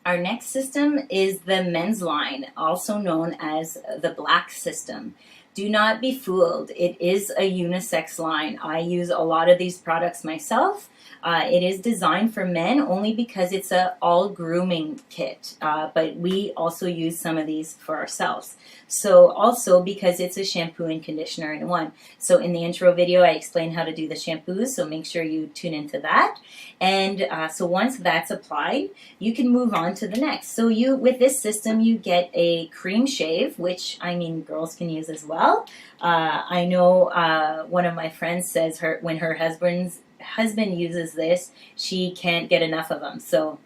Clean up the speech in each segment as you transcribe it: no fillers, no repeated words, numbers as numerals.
Our next system is the men's line, also known as the black system. Do not be fooled. It is a unisex line. I use a lot of these products myself. It is designed for men only because it's a all grooming kit, but we also use some of these for ourselves. So also because it's a shampoo and conditioner in one. So in the intro video I explained how to do the shampoos, so make sure you tune into that. And so once that's applied, you can move on to the next. So you, with this system, you get a cream shave, which I mean girls can use as well. I know one of my friends says when her husband uses this, she can't get enough of them. So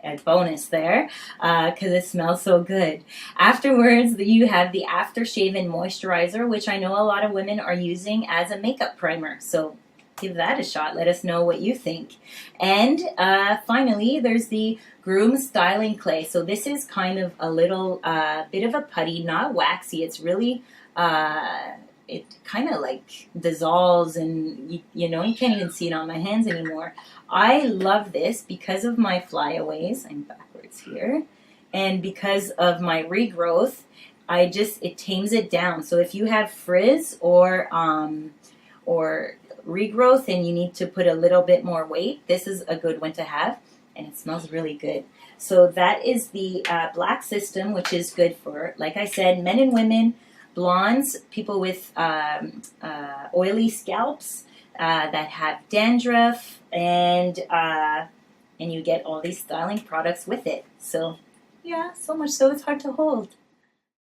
a bonus there, because it smells so good. Afterwards, you have the aftershave and moisturizer, which I know a lot of women are using as a makeup primer. So give that a shot. Let us know what you think. And finally, there's the Groom Styling Clay. So this is kind of a little bit of a putty, not waxy. It's really it kind of like dissolves, and you know, you can't even see it on my hands anymore. I love this because of my flyaways. I'm backwards here. And because of my regrowth, it tames it down. So if you have frizz or regrowth and you need to put a little bit more weight, this is a good one to have, and it smells really good. So that is the black system, which is good for, like I said, men and women, blondes, people with oily scalps, that have dandruff, and you get all these styling products with it. So yeah, so much so it's hard to hold.